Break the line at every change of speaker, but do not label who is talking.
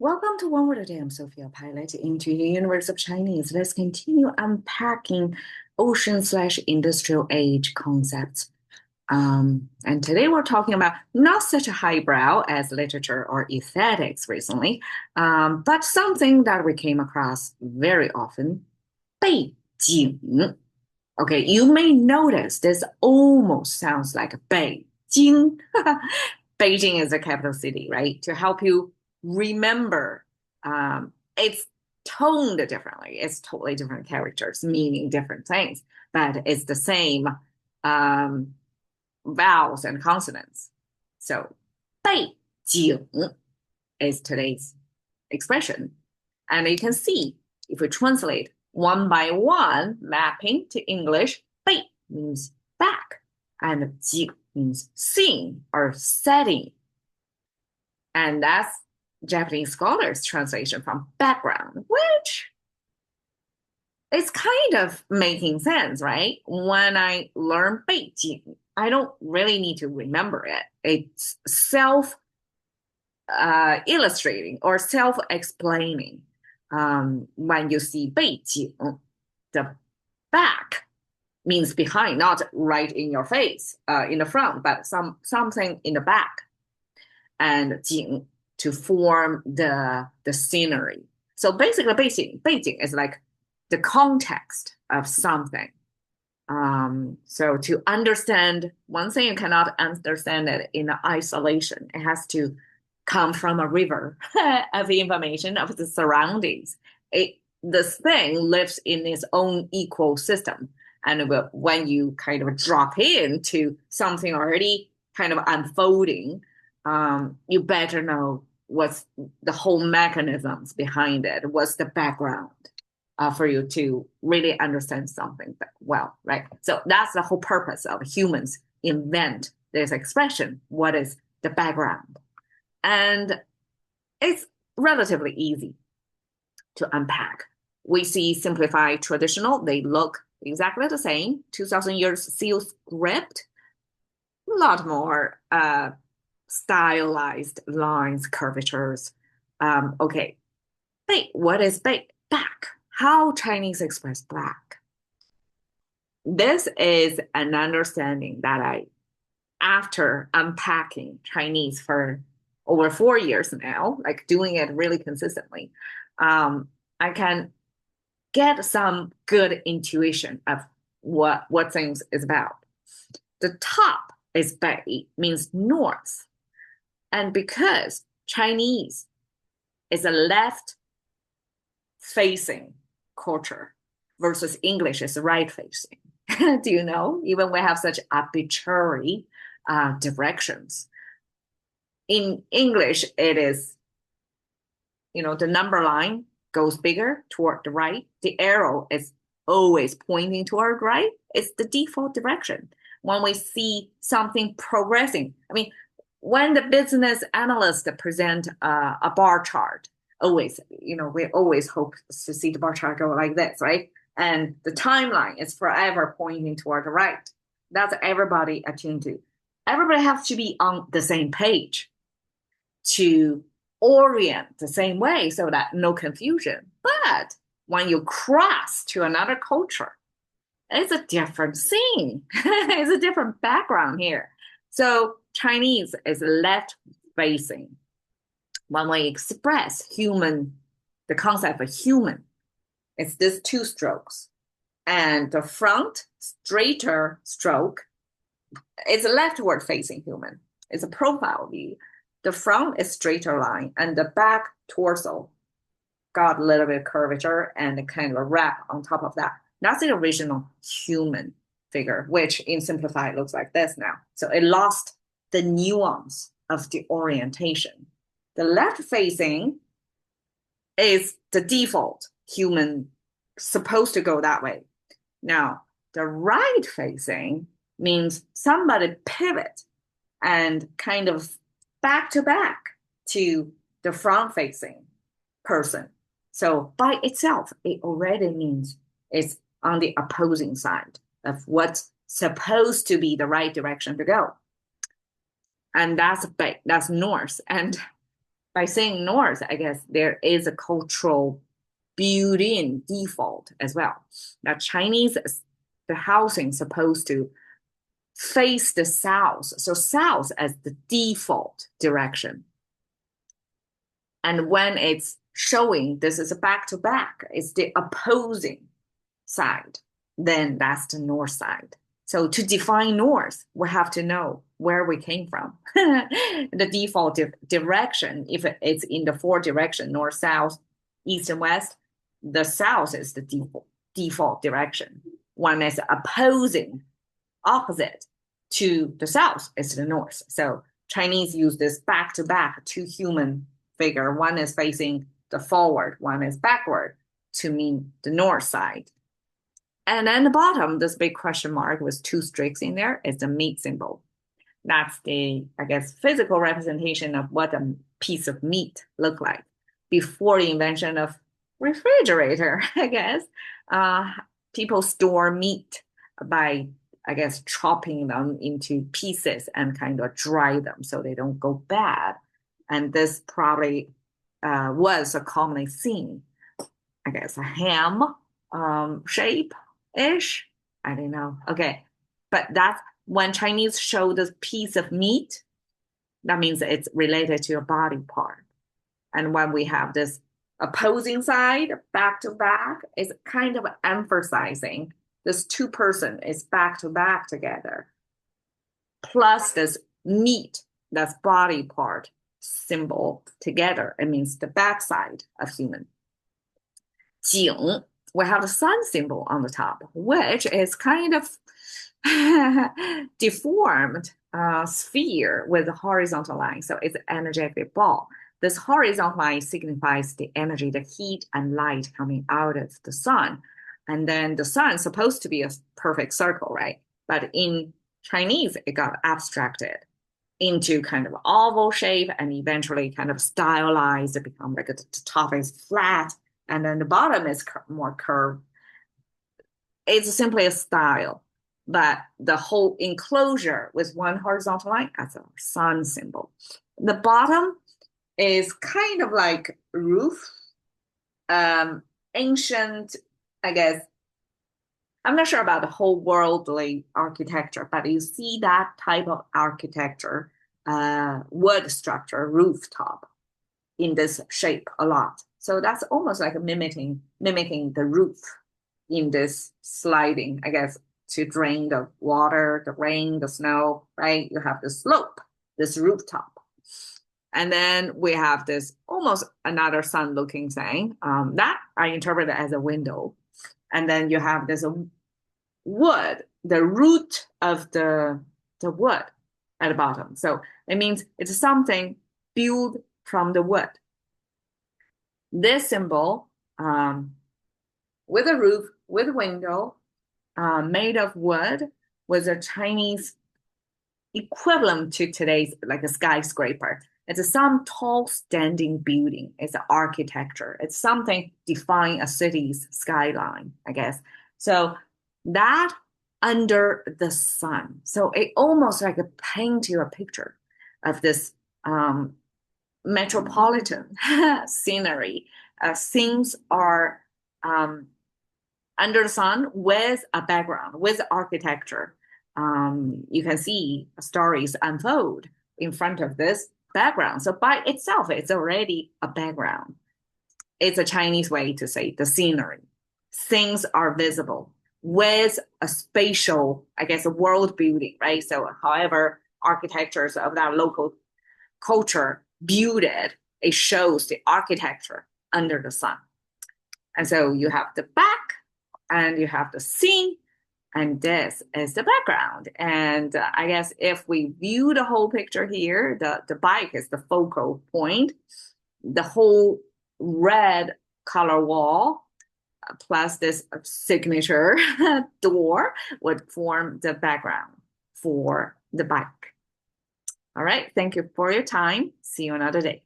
Welcome to One Word a Day. I'm Sophia, pilot into the universe of Chinese. Let's continue unpacking ocean/industrial age concepts. And today we're talking about not such a highbrow as literature or aesthetics recently, but something that we came across very often, 背景. Okay, you may notice this almost sounds like Beijing. Beijing is a capital city, right? To help you remember, it's toned differently. It's totally different characters, meaning different things, but it's the same um, vowels and consonants. So, 背景 is today's expression. And you can see if we translate one by one, mapping to English, 背 means back, and 景 means scene or setting. And that's Japanese scholars' translation from background, which is kind of making sense, right? When I learn 背景, I don't really need to remember it. It's self illustrating or self-explaining. When you see 背景, the back means behind, not right in your face, in the front, but something in the back. And 景 to form the scenery. So basically, 背景 is like the context of something. So to understand one thing, you cannot understand it in isolation. It has to come from a river of information of the surroundings. This thing lives in its own ecosystem. And when you kind of drop into something already kind of unfolding, you better know what's the whole mechanisms behind it, what's the background for you to really understand something well, right? So that's the whole purpose of humans invent this expression. What is the background? And it's relatively easy to unpack. We see simplified traditional, they look exactly the same. 2000 years seal script, a lot more stylized lines, curvatures. Okay, what is back? How Chinese express black? This is an understanding that after unpacking Chinese for over 4 years now, like doing it really consistently, I can get some good intuition of what things is about. The top is Bei, means north. And because Chinese is a left-facing culture versus English is right-facing. Do you know? Even we have such arbitrary directions. In English, it is, the number line goes bigger toward the right. The arrow is always pointing toward right. It's the default direction. When we see something progressing, I mean, when the business analysts present a bar chart, always, we always hope to see the bar chart go like this, right? And the timeline is forever pointing toward the right. That's everybody attuned to. Everybody has to be on the same page to orient the same way so that no confusion. But when you cross to another culture, it's a different scene. It's a different background here. So Chinese is left facing. When we express human, the concept of human, it's this two strokes. And the front straighter stroke is a leftward facing human. It's a profile view. The front is straighter line and the back torso got a little bit of curvature and kind of a wrap on top of that. That's the original human figure, which in simplified looks like this now. So it lost the nuance of the orientation. The left facing is the default human supposed to go that way. Now, the right facing means somebody pivot and kind of back to back to the front facing person. So by itself, it already means it's on the opposing side of what's supposed to be the right direction to go. And that's north. And by saying north, I guess there is a cultural built-in default as well. Now, Chinese, the housing is supposed to face the south. So south as the default direction. And when it's showing this is a back-to-back, it's the opposing side, then that's the north side. So to define north, we have to know where we came from. The default direction, if it's in the four direction, north, south, east, and west, the south is the default direction. One is opposing, opposite to the south is the north. So Chinese use this back-to-back two human figure. One is facing the forward, one is backward to mean the north side. And then the bottom, this big question mark with two streaks in there is the meat symbol. That's the, I guess, physical representation of what a piece of meat looked like before the invention of refrigerator, I guess. People store meat by, I guess, chopping them into pieces and kind of dry them so they don't go bad. And this probably was a commonly seen, I guess, a ham shape-ish. I don't know. Okay. But that's when Chinese show this piece of meat, that means it's related to your body part. And when we have this opposing side, back to back, it's kind of emphasizing this two person is back to back together. Plus this meat, that's body part symbol together. It means the backside of human. 井, we have the sun symbol on the top, which is kind of deformed sphere with a horizontal line. So it's an energetic ball. This horizontal line signifies the energy, the heat and light coming out of the sun. And then the sun is supposed to be a perfect circle, right? But in Chinese, it got abstracted into kind of oval shape and eventually kind of stylized. It become like the top is flat and then the bottom is more curved. It's simply a style, but the whole enclosure with one horizontal line as a sun symbol. The bottom is kind of like roof, ancient, I guess. I'm not sure about the whole worldly architecture, but you see that type of architecture, wood structure, rooftop in this shape a lot. So that's almost like a mimicking the roof in this sliding, I guess, to drain the water, the rain, the snow, right? You have the slope, this rooftop. And then we have this almost another sun-looking thing that I interpret as a window. And then you have this wood, the root of the wood at the bottom. So it means it's something built from the wood. This symbol with a roof, with a window, made of wood, was a Chinese equivalent to today's like a skyscraper. It's some tall standing building. It's an architecture. It's something define a city's skyline, I guess. So that under the sun. So it almost like a paint you a picture of this metropolitan scenery. Things are under the sun with a background, with architecture. You can see stories unfold in front of this background. So by itself, it's already a background. It's a Chinese way to say the scenery. Things are visible with a spatial, I guess, a world building, right? So however architectures of that local culture build it, it shows the architecture under the sun. And so you have the back and you have the scene, and this is the background. And I guess if we view the whole picture here, the bike is the focal point. The whole red color wall plus this signature door would form the background for the bike. All right, thank you for your time. See you another day.